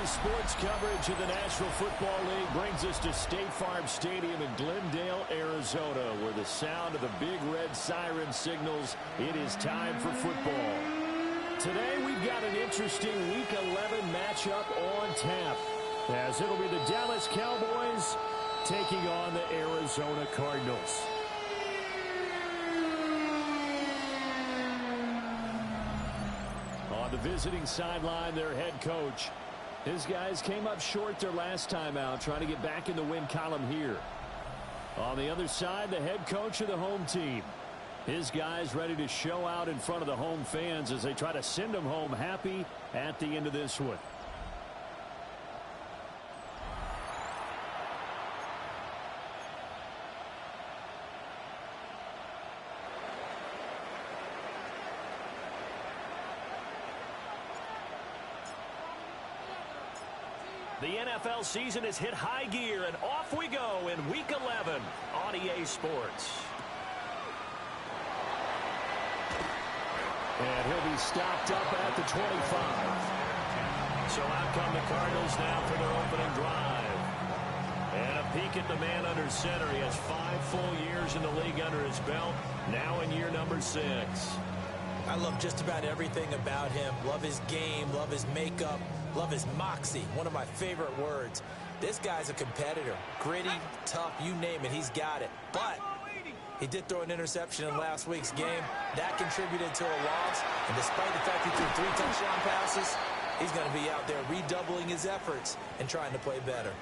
Today's sports coverage of the National Football League brings us to State Farm Stadium in Glendale, Arizona, where the sound of the big red siren signals it is time for football. Today we've got an interesting Week 11 matchup on tap, as it'll be the Dallas Cowboys taking on the Arizona Cardinals. On the visiting sideline, their head coach. His guys came up short their last time out, trying to get back in the win column here. On the other side, the head coach of the home team. His guys ready to show out in front of the home fans as they try to send them home happy at the end of this one. The NFL season has hit high gear, and off we go in Week 11 on EA Sports. And he'll be stopped up at the 25. So out come the Cardinals now for their opening drive. And a peek at the man under center. He has 5 full years in the league under his belt, now in year number 6. I love just about everything about him. Love his game, love his makeup, love his moxie, one of my favorite words. This guy's a competitor. Gritty, tough, you name it, he's got it. But he did throw an interception in last week's game. That contributed to a loss. And despite the fact he threw 3 touchdown passes, he's going to be out there redoubling his efforts and trying to play better.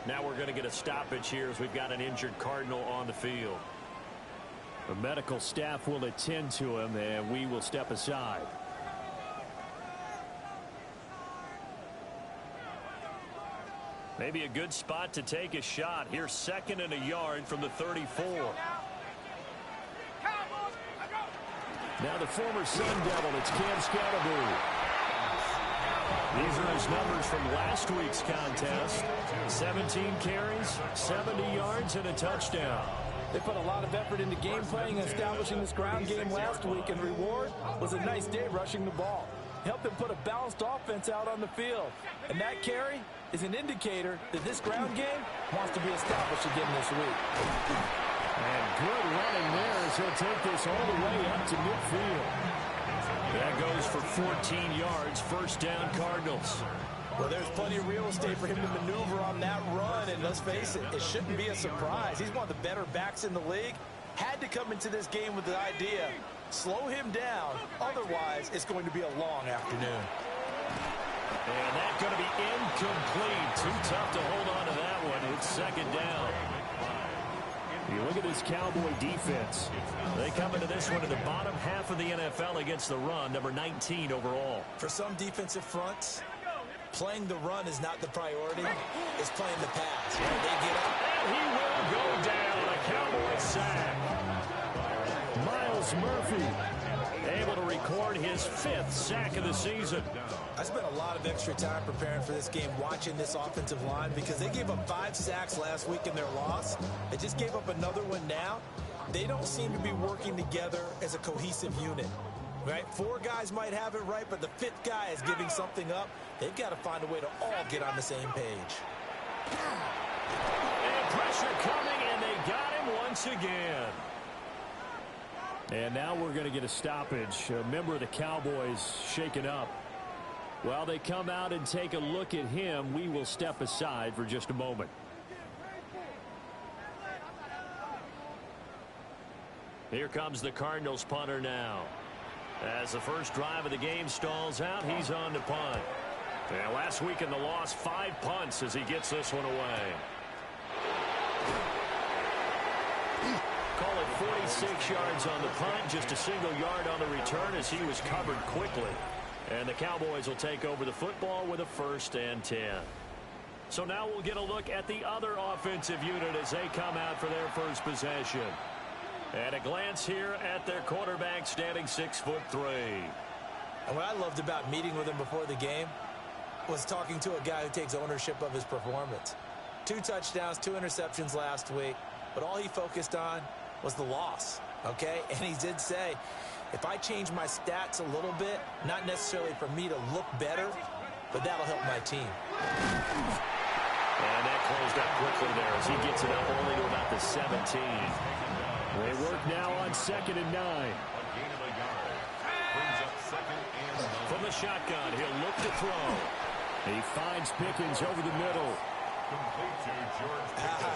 Now we're going to get a stoppage here as we've got an injured Cardinal on the field. The medical staff will attend to him, and we will step aside. Maybe a good spot to take a shot. Here's 2nd and a yard from the 34. Now the former Sun Devil, it's xCAUTIOUS. These are his numbers from last week's contest. 17 carries, 70 yards, and a touchdown. They put a lot of effort into game playing and establishing this ground game last week, and the reward was a nice day rushing the ball. Helped them put a balanced offense out on the field. And that carry is an indicator that this ground game wants to be established again this week. And good running there as he'll take this all the way up to midfield. That goes for 14 yards, first down Cardinals. Well, there's plenty of real estate for him to maneuver on that run, and let's face it, it shouldn't be a surprise. He's one of the better backs in the league. Had to come into this game with the idea, slow him down, otherwise it's going to be a long afternoon. And that's going to be incomplete. Too tough to hold on to that one. It's 2nd down. You look at this Cowboy defense. They come into this one in the bottom half of the NFL against the run, number 19 overall. For some defensive fronts, playing the run is not the priority. It's playing the pass. Right? They get up. And he will go down. A Cowboy sack. Myles Murphy able to record his 5th sack of the season. I spent a lot of extra time preparing for this game, watching this offensive line, because they gave up 5 sacks last week in their loss. They just gave up another one now. They don't seem to be working together as a cohesive unit. Right? 4 guys might have it right, but the 5th guy is giving something up. They've got to find a way to all get on the same page. And pressure coming, and they got him once again. And now we're going to get a stoppage. A member of the Cowboys shaken up. While they come out and take a look at him, we will step aside for just a moment. Here comes the Cardinals punter now. As the first drive of the game stalls out, he's on to punt. And last week in the loss, 5 punts as he gets this one away. Call it 46 yards on the punt, just a single yard on the return as he was covered quickly. And the Cowboys will take over the football with a 1st and 10. So now we'll get a look at the other offensive unit as they come out for their first possession. And a glance here at their quarterback, standing 6'3". And what I loved about meeting with him before the game was talking to a guy who takes ownership of his performance. 2 touchdowns, 2 interceptions last week, but all he focused on was the loss, okay? And he did say, if I change my stats a little bit, not necessarily for me to look better, but that'll help my team. And that closed up quickly there as he gets it up only to about the 17. They work now on 2nd and 9. From the shotgun, he'll look to throw. He finds Pickens over the middle.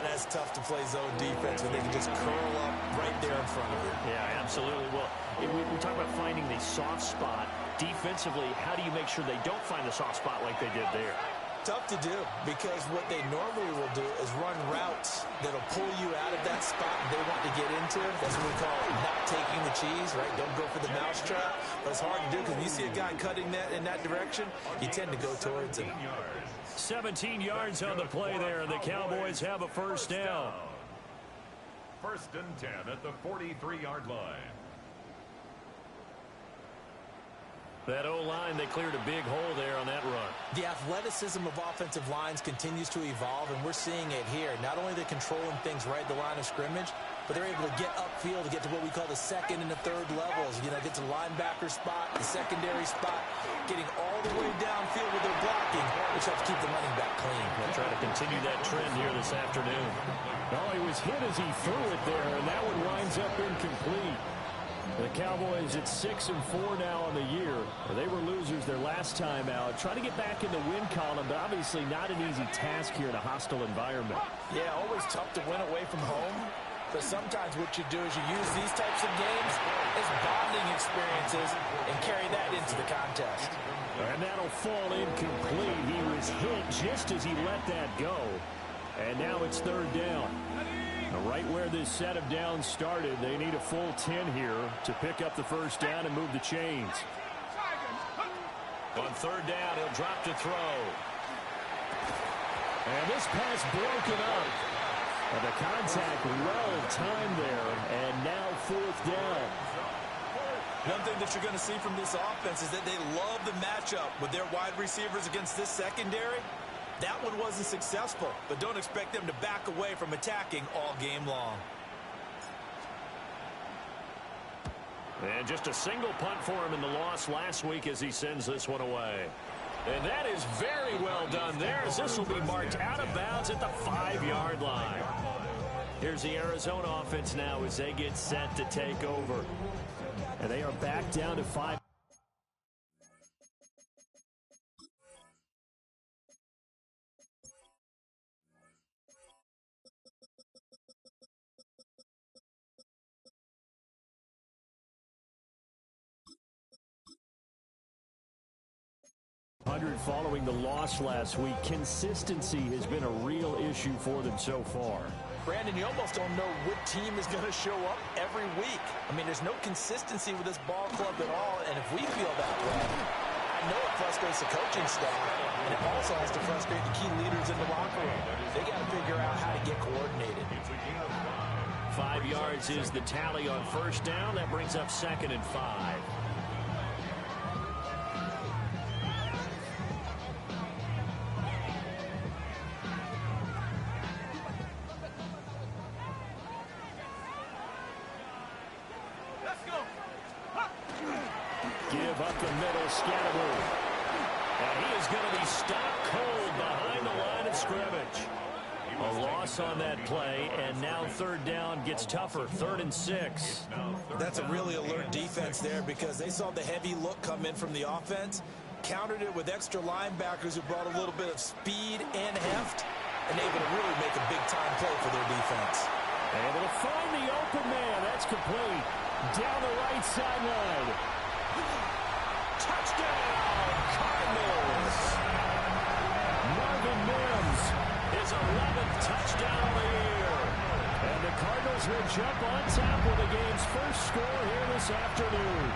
That's tough to play zone defense when they can just curl up right there in front of you. Yeah, absolutely. Well, we talk about finding the soft spot. Defensively, how do you make sure they don't find the soft spot like they did there? Tough to do, because what they normally will do is run routes that'll pull you out of that spot they want to get into. That's what we call not taking the cheese, right? Don't go for the mousetrap. But it's hard to do because when you see a guy cutting that in that direction, you tend to go towards him. 17 yards on the play there, and the Cowboys have a first down. 1st and 10 at the 43-yard line. That O-line, they cleared a big hole there on that run. The athleticism of offensive lines continues to evolve, and we're seeing it here. Not only are they controlling things right at the line of scrimmage, but they're able to get upfield to get to what we call the 2nd and the 3rd levels. You know, get to the linebacker spot, the secondary spot, getting all the way downfield with their blocking, which helps keep the running back clean. They'll try to continue that trend here this afternoon. Oh, he was hit as he threw it there, and that one winds up incomplete. The Cowboys at 6-4 now on the year. They were losers their last time out. Trying to get back in the win column, but obviously not an easy task here in a hostile environment. Yeah, always tough to win away from home. But sometimes what you do is you use these types of games as bonding experiences and carry that into the contest. And that'll fall incomplete. He was hit just as he let that go. And now it's 3rd down. Right where this set of downs started, they need a full 10 here to pick up the first down and move the chains. On 3rd down, he'll drop to throw. And this pass broken up. And the contact well timed there, and now 4th down. One thing that you're going to see from this offense is that they love the matchup with their wide receivers against this secondary. That one wasn't successful, but don't expect them to back away from attacking all game long. And just a single punt for him in the loss last week as he sends this one away. And that is very well done there, as this will be marked out of bounds at the 5-yard line. Here's the Arizona offense now as they get set to take over. And they are back down to 5. Following the loss last week, consistency has been a real issue for them so far. Brandon, you almost don't know what team is going to show up every week. I mean, there's no consistency with this ball club at all, and if we feel that way, I know it frustrates the coaching staff, and it also has to frustrate the key leaders in the locker room. They got to figure out how to get coordinated. 5 yards is the tally on 1st down. That brings up 2nd and 5. Give up the middle, Scatterwood. And he is going to be stopped cold behind the line of scrimmage. A loss on that play, and now 3rd down gets tougher, 3rd and 6. That's a really alert defense there because they saw the heavy look come in from the offense, countered it with extra linebackers who brought a little bit of speed and heft, and able to really make a big-time play for their defense. Able to find the open man. That's complete. Down the right sideline. Touchdown, Cardinals. Marvin Mims, his 11th touchdown of the year. And the Cardinals will jump on top with the game's first score here this afternoon.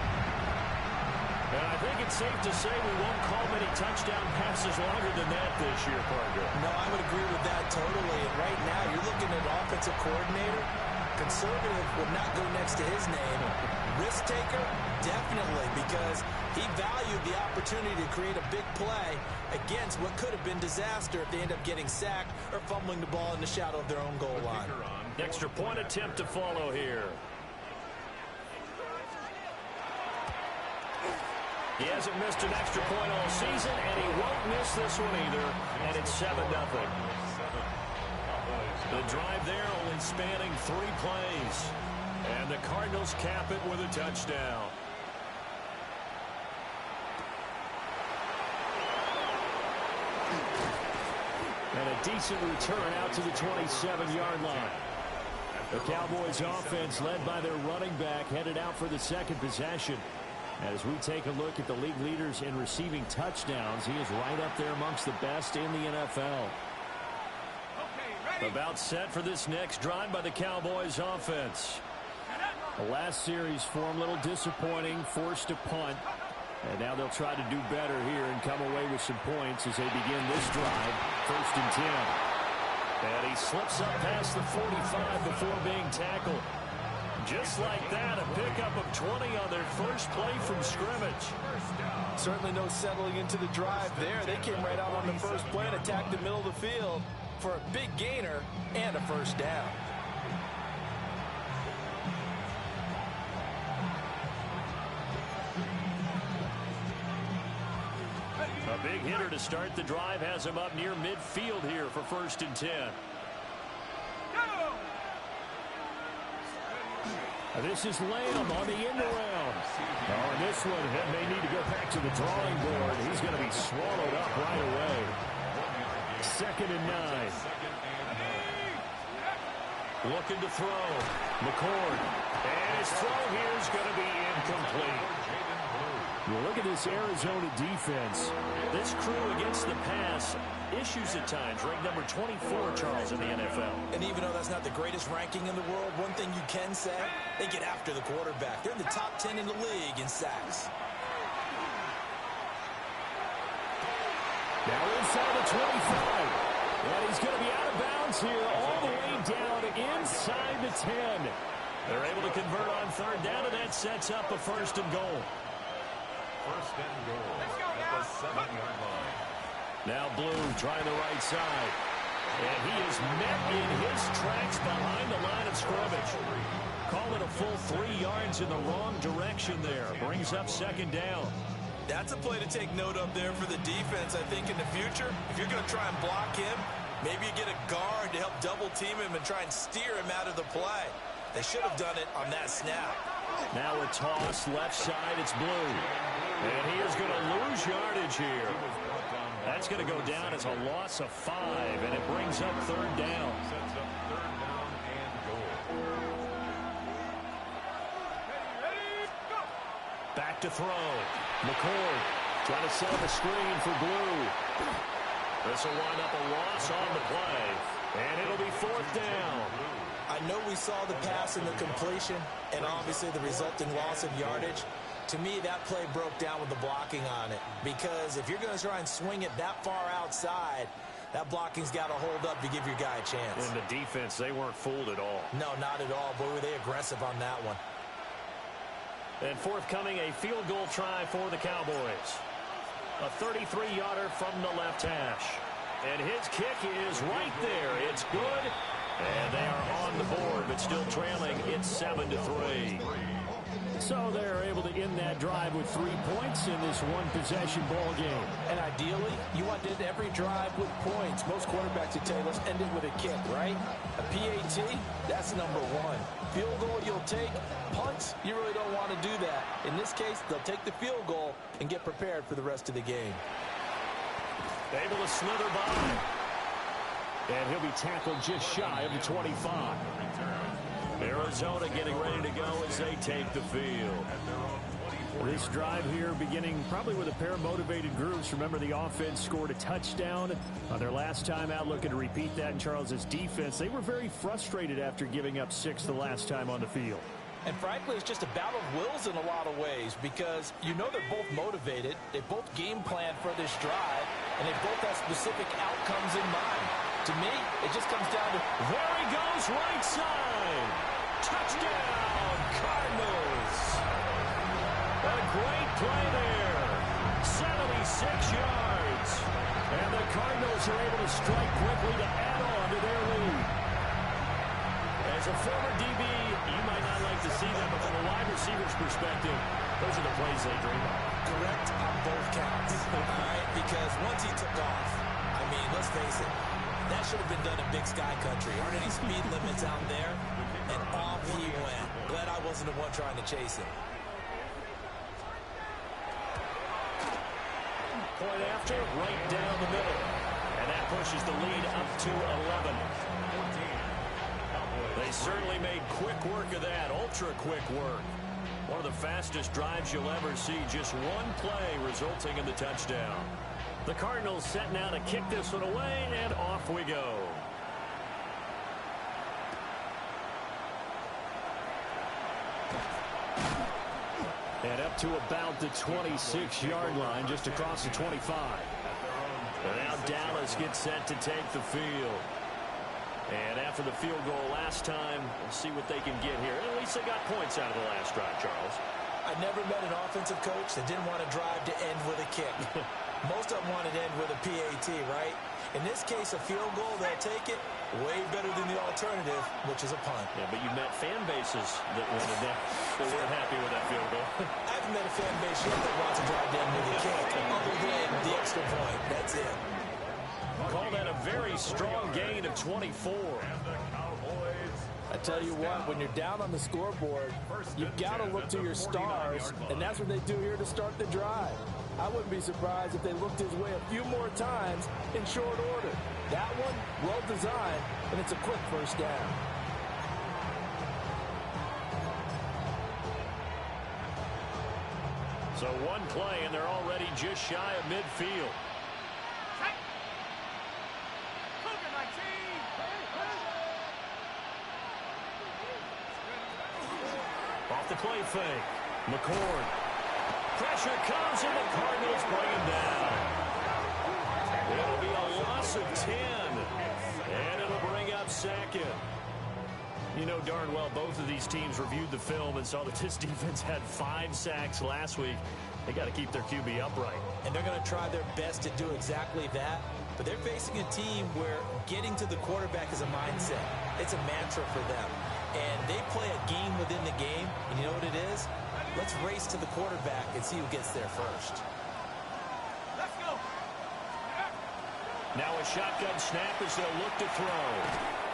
And I think it's safe to say we won't call many touchdown passes longer than that this year, Parker. No, I would agree with that totally. And right now, you're looking at an offensive coordinator. Conservative would not go next to his name. Risk taker, definitely, because he valued the opportunity to create a big play against what could have been disaster if they end up getting sacked or fumbling the ball in the shadow of their own goal line. Extra point attempt to follow here. He hasn't missed an extra point all season, and he won't miss this one either, and it's 7-0. The drive there only spanning 3 plays, and the Cardinals cap it with a touchdown. And a decent return out to the 27-yard line. The Cowboys offense led by their running back headed out for the second possession. As we take a look at the league leaders in receiving touchdowns, he is right up there amongst the best in the NFL. About set for this next drive by the Cowboys offense. The last series for him a little disappointing, forced a punt. And now they'll try to do better here and come away with some points as they begin this drive. 1st and 10. And he slips up past the 45 before being tackled. Just like that, a pickup of 20 on their first play from scrimmage. Certainly no settling into the drive there. They came right out on the first play and attacked the middle of the field for a big gainer and a first down. A big hitter to start the drive has him up near midfield here for 1st and 10. This is Lamb on the end around. Oh, and this one may need to go back to the drawing board. He's going to be swallowed up right away. 2nd and 9. Looking to throw. McCord. And his throw here is going to be incomplete. Well, look at this Arizona defense. This crew against the pass, issues at times, ranked number 24, Charles, in the NFL. And even though that's not the greatest ranking in the world, one thing you can say, they get after the quarterback. They're in the top 10 in the league in sacks. Now inside the 25. And he's going to be out of bounds here all the way down inside the 10. They're able to convert on 3rd down, and that sets up a 1st and goal. 1st and goal at the 7-yard line. Now Blue trying the right side. And he is met in his tracks behind the line of scrimmage. Call it a full 3 yards in the wrong direction there. Brings up 2nd down. That's a play to take note of there for the defense, I think, in the future. If you're going to try and block him, maybe you get a guard to help double team him and try and steer him out of the play. They should have done it on that snap. Now a toss, left side, it's Blue. And he is going to lose yardage here. That's going to go down as a loss of 5, and it brings up 3rd down. Sets up 3rd down and goal. Back to throw. McCord trying to set up a screen for Blue. This will wind up a loss on the play, and it'll be 4th down. I know we saw the pass and the completion, and obviously the resulting loss of yardage. To me, that play broke down with the blocking on it. Because if you're going to try and swing it that far outside, that blocking's got to hold up to give your guy a chance. In the defense, they weren't fooled at all. No, not at all. Boy, were they aggressive on that one. And forthcoming, a field goal try for the Cowboys. A 33-yarder from the left hash. And his kick is right there. It's good. And they are on the board, but still trailing. It's 7-3. So they're able to end that drive with 3 points in this one-possession ball game. And ideally, you want to end every drive with points. Most quarterbacks would tell you, let's end it with a kick, right? A PAT, that's number 1. Field goal you'll take. Punts, you really don't want to do that. In this case, they'll take the field goal and get prepared for the rest of the game. Able to slither by. And he'll be tackled just shy of the 25. Arizona getting ready to go as they take the field. This drive here beginning probably with a pair of motivated groups. Remember, the offense scored a touchdown on their last time out. Looking to repeat that in Charles's defense. They were very frustrated after giving up 6 the last time on the field. And frankly, it's just a battle of wills in a lot of ways because you know they're both motivated. They both game plan for this drive, and they both have specific outcomes in mind. To me, it just comes down to, there he goes, right side. Touchdown, Cardinals. A great play there. 76 yards. And the Cardinals are able to strike quickly to add on to their lead. As a former DB, you might not like to see that, but from a wide receiver's perspective, Those are the plays they dream of. Correct on both counts. All right, because once he took off, I mean, let's face it, that should have been done in Big Sky Country. Aren't any speed limits out there? And off he went. Glad I wasn't the one trying to chase him. Point after, right down the middle. And that pushes the lead up to 11. They certainly made quick work of that, ultra-quick work. One of the fastest drives you'll ever see, just one play resulting in the touchdown. The Cardinals set now to kick this one away, and off we go. And up to about the 26-yard line, just across the 25. And now Dallas gets set to take the field. And after the field goal last time, we'll see what they can get here. At least they got points out of the last drive, Charles. I never met an offensive coach that didn't want to drive to end with a kick. Most of them wanted to end with a PAT, right? In this case, a field goal, they'll take it way better than the alternative, which is a punt. Yeah, but you met fan bases that wanted that. They weren't happy with that field goal. I haven't met a fan base yet that wants to drive to end with a kick, other than the extra point. That's it. Call that a very strong gain of 24. I tell you what, when you're down on the scoreboard, you've got to look to your stars, and that's what they do here to start the drive. I wouldn't be surprised if they looked his way a few more times in short order. That one, well designed, and it's a quick first down. So one play, and they're already just shy of midfield. Off the play fake. McCord. Pressure comes, and the Cardinals bring him down. It'll be a loss of 10, and it'll bring up second. You know darn well both of these teams reviewed the film and saw that this defense had 5 sacks last week. They got to keep their QB upright. And they're going to try their best to do exactly that. But they're facing a team where getting to the quarterback is a mindset. It's a mantra for them. And they play a game within the game. And you know what it is? Let's race to the quarterback and see who gets there first. Let's go. Now a shotgun snap as they'll look to throw.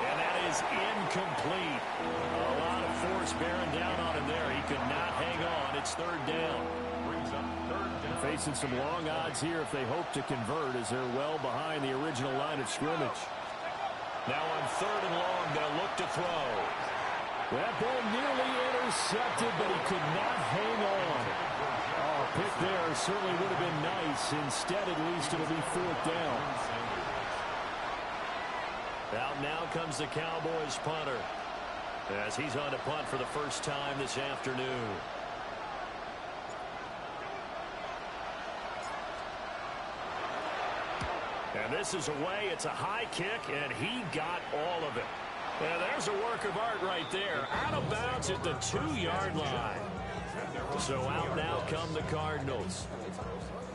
And that is incomplete. A lot of force bearing down on him there. He could not hang on. It's third down. Facing some long odds here if they hope to convert, as they're well behind the original line of scrimmage. Now on third and long, they'll look to throw. That ball nearly intercepted, but he could not hang on. Oh, a pick there certainly would have been nice. Instead, at least it'll be fourth down. Out now comes the Cowboys punter, as he's on to punt for the first time this afternoon. And this is away. It's a high kick, and he got all of it. And there's a work of art right there. Out of bounds at the 2-yard line. So out now come the Cardinals.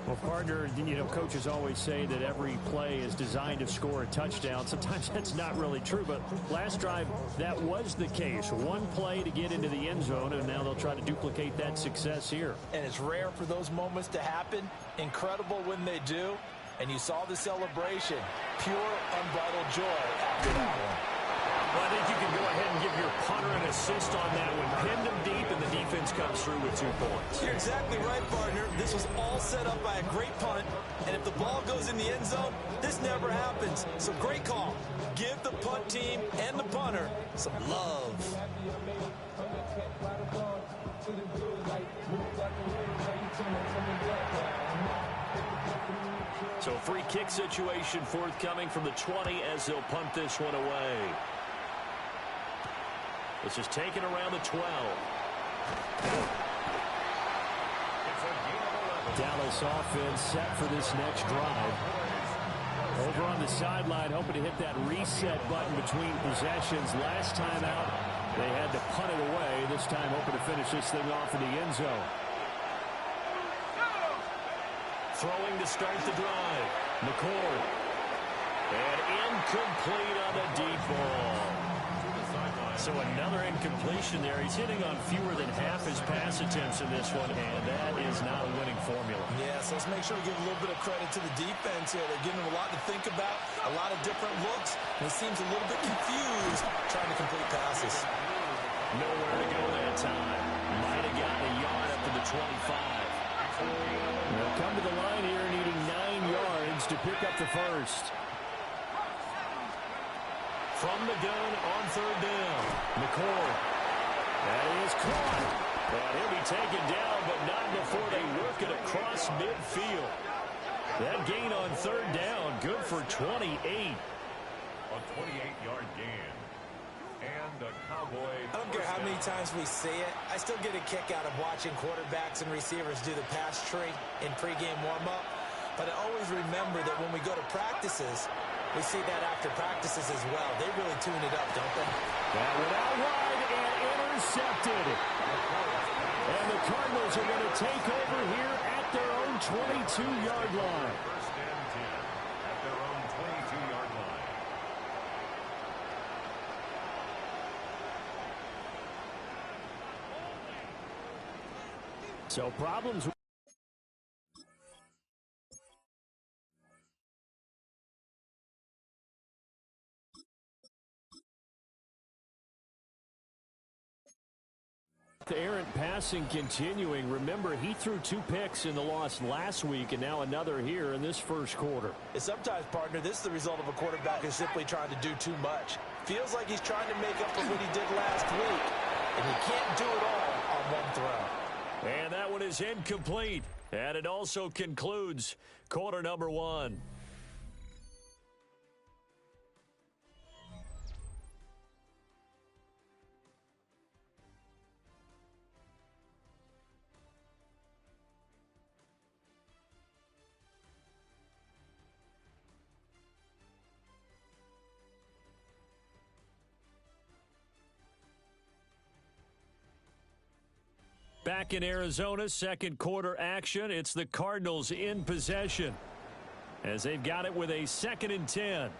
Well, partner, you know, coaches always say that every play is designed to score a touchdown. Sometimes that's not really true, but last drive, that was the case. One play to get into the end zone, and now they'll try to duplicate that success here. And it's rare for those moments to happen. Incredible when they do. And you saw the celebration. Pure, unbridled joy after that one. Well, I think you can go ahead and give your punter an assist on that one. Pinned him deep, and the defense comes through with 2 points. You're exactly right, partner. This was all set up by a great punt. And if the ball goes in the end zone, this never happens. So great call. Give the punt team and the punter some love. So free kick situation forthcoming from the 20 as they'll punt this one away. This is taken around the 12. Dallas offense set for this next drive. Over on the sideline, hoping to hit that reset button between possessions. Last time out, they had to punt it away. This time hoping to finish this thing off in the end zone. Throwing to start the drive. McCord. And incomplete on the deep ball. So another incompletion there. He's hitting on fewer than half his pass attempts in this one, and that is not a winning formula. Yeah, so let's make sure we give a little bit of credit to the defense here. They're giving him a lot to think about, a lot of different looks, and he seems a little bit confused trying to complete passes. Nowhere to go that time. Might have gotten a yard up to the 25. They'll come to the line here needing 9 yards to pick up the first. From the gun on third down. McCoy. That is caught. And he'll be taken down, but not before they work it across midfield. That gain on third down, good for 28. A 28-yard gain. And the Cowboy. I don't care how many times we see it. I still get a kick out of watching quarterbacks and receivers do the pass tree in pregame warm-up. But I always remember that when we go to practices, we see that after practices as well. They really tune it up, don't they? That went out wide and intercepted. And the Cardinals are going to take over here at their own 22-yard line. First and 10 at their own 22-yard line. So problems. Errant passing continuing. Remember, he threw 2 picks in the loss last week, and now another here in this first quarter. And sometimes, partner, this is the result of a quarterback who's simply trying to do too much. Feels like he's trying to make up for what he did last week, and he can't do it all on one throw. And that one is incomplete. And it also concludes quarter number 1. Back in Arizona, second quarter action. It's the Cardinals in possession as they've got it with a 2nd and 10.